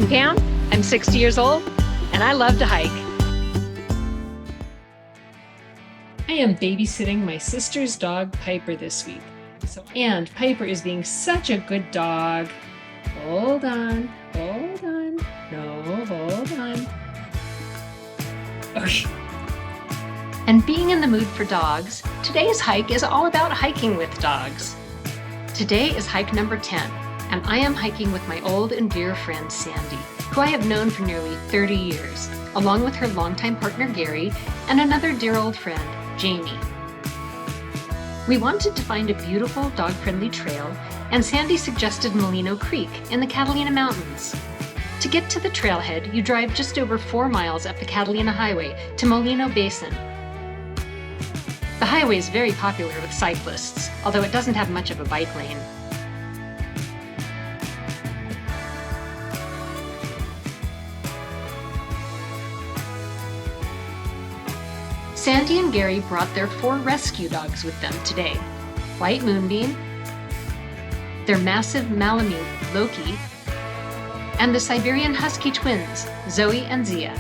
Pam, I'm 60 years old, and I love to hike. I am babysitting my sister's dog, Piper, this week. And Piper is being such a good dog. Hold on. No, hold on. Okay. And being in the mood for dogs, today's hike is all about hiking with dogs. Today is hike number 10, and I am hiking with my old and dear friend Sandy, who I have known for nearly 30 years, along with her longtime partner Gary and another dear old friend, Jamie. We wanted to find a beautiful dog-friendly trail, and Sandy suggested Molino Creek in the Catalina Mountains. To get to the trailhead, you drive just over 4 miles up the Catalina Highway to Molino Basin. The highway is very popular with cyclists, although it doesn't have much of a bike lane. Sandy and Gary brought their 4 rescue dogs with them today. White Moonbeam, their massive Malamute, Loki, and the Siberian Husky twins, Zoe and Zia.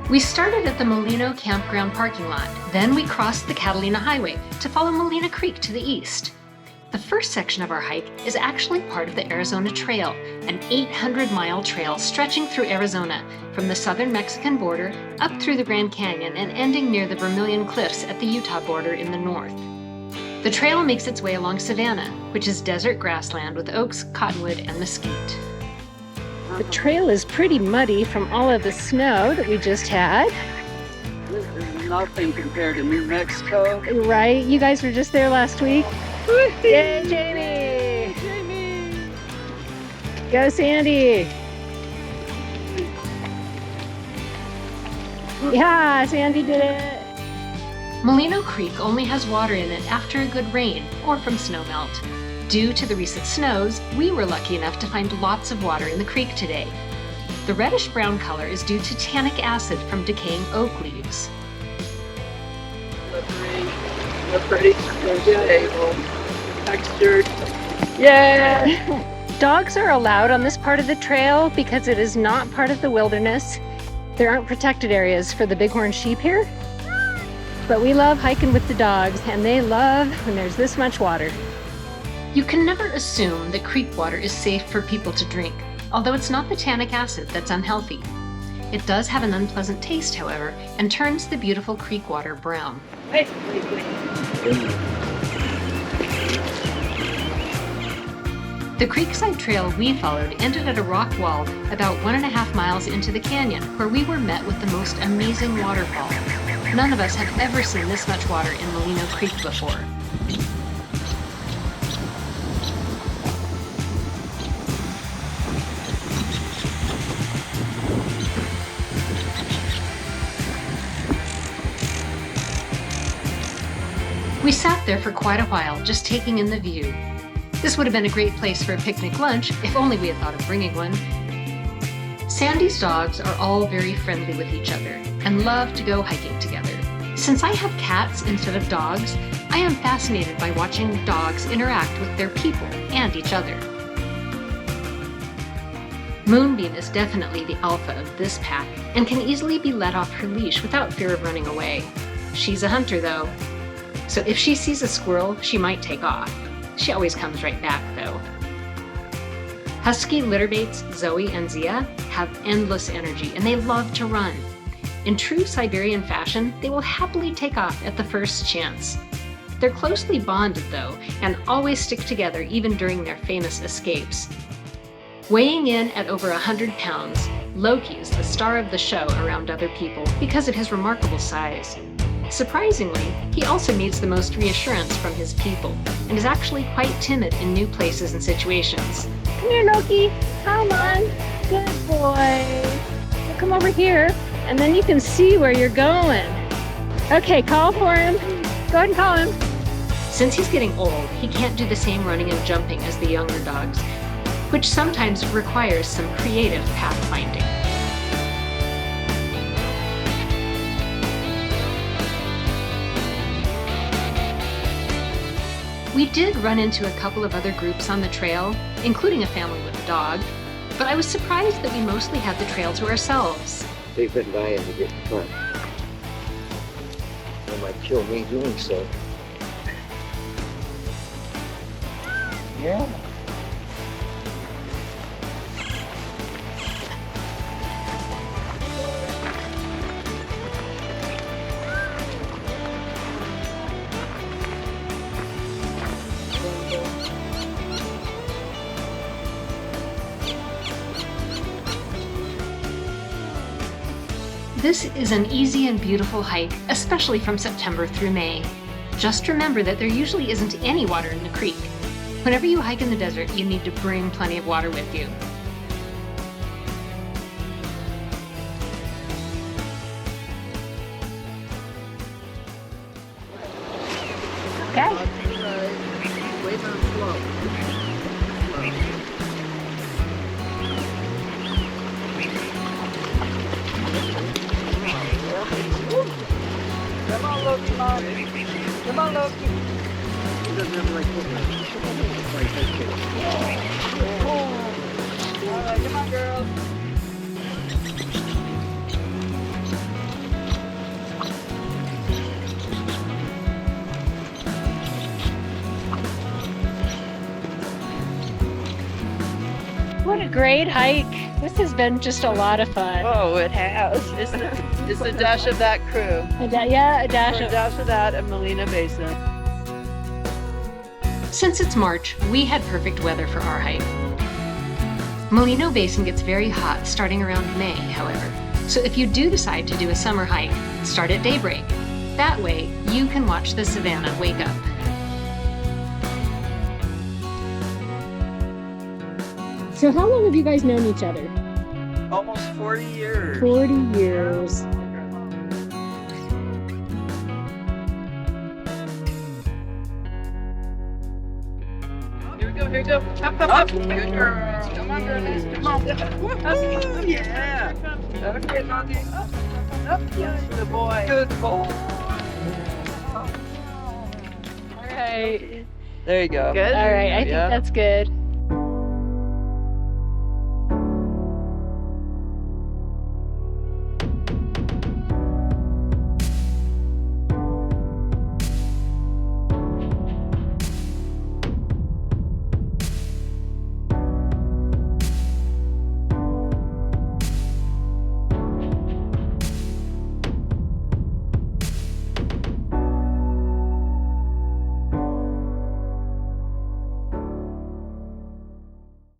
We started at the Molino campground parking lot, then we crossed the Catalina Highway to follow Molino Creek to the east. The first section of our hike is actually part of the Arizona Trail, an 800-mile trail stretching through Arizona from the southern Mexican border up through the Grand Canyon and ending near the Vermilion Cliffs at the Utah border in the north. The trail makes its way along savanna, which is desert grassland with oaks, cottonwood, and mesquite. The trail is pretty muddy from all of the snow that we just had. This is nothing compared to New Mexico. Right? You guys were just there last week. Yay, Jamie! Jamie! Go, Sandy! Yeah, Sandy did it! Molino Creek only has water in it after a good rain or from snowmelt. Due to the recent snows, we were lucky enough to find lots of water in the creek today. The reddish-brown color is due to tannic acid from decaying oak leaves. Slippery, stable, textured. Yeah! Dogs are allowed on this part of the trail because it is not part of the wilderness. There aren't protected areas for the bighorn sheep here. But we love hiking with the dogs, and they love when there's this much water. You can never assume that creek water is safe for people to drink, although it's not the tannic acid that's unhealthy. It does have an unpleasant taste, however, and turns the beautiful creek water brown. The creekside trail we followed ended at a rock wall about 1.5 miles into the canyon, where we were met with the most amazing waterfall. None of us have ever seen this much water in Molino Creek before. We sat there for quite a while, just taking in the view. This would have been a great place for a picnic lunch, if only we had thought of bringing one. Sandy's dogs are all very friendly with each other and love to go hiking together. Since I have cats instead of dogs, I am fascinated by watching dogs interact with their people and each other. Moonbeam is definitely the alpha of this pack and can easily be let off her leash without fear of running away. She's a hunter though, so if she sees a squirrel, she might take off. She always comes right back though. Husky littermates Zoe and Zia have endless energy and they love to run. In true Siberian fashion, they will happily take off at the first chance. They're closely bonded though, and always stick together even during their famous escapes. Weighing in at over 100 pounds, Loki is the star of the show around other people because of his remarkable size. Surprisingly, he also needs the most reassurance from his people and is actually quite timid in new places and situations. Come here, Loki. Come on. Good boy. Now come over here, and then you can see where you're going. Okay, call for him. Go ahead and call him. Since he's getting old, he can't do the same running and jumping as the younger dogs, which sometimes requires some creative pathfinding. We did run into a couple of other groups on the trail, including a family with a dog. but I was surprised that we mostly had the trail to ourselves. They've been dying to get in front. They might kill me doing so. Yeah. This is an easy and beautiful hike, especially from September through May. Just remember that there usually isn't any water in the creek. Whenever you hike in the desert, you need to bring plenty of water with you. Okay. Way down slow. Come on, Loki, Mom. Come on, Loki. He doesn't have the right foot. All right, come on, girl. What a great hike. This has been just a lot of fun. Oh, it has. It's a dash of that crew. A dash A dash of that at Molino Basin. Since it's March, we had perfect weather for our hike. Molino Basin gets very hot starting around May, however. So if you do decide to do a summer hike, start at daybreak. That way, you can watch the savannah wake up. So how long have you guys known each other? Almost 40 years. 40 years. Here we go, here we go. Up. Good girl. Come on, girlies. Come on. Woohoo! Yeah. Okay, Monkey. Up. Yes, good boy. Good boy. All right. There you go. Good. All right, I think that's good.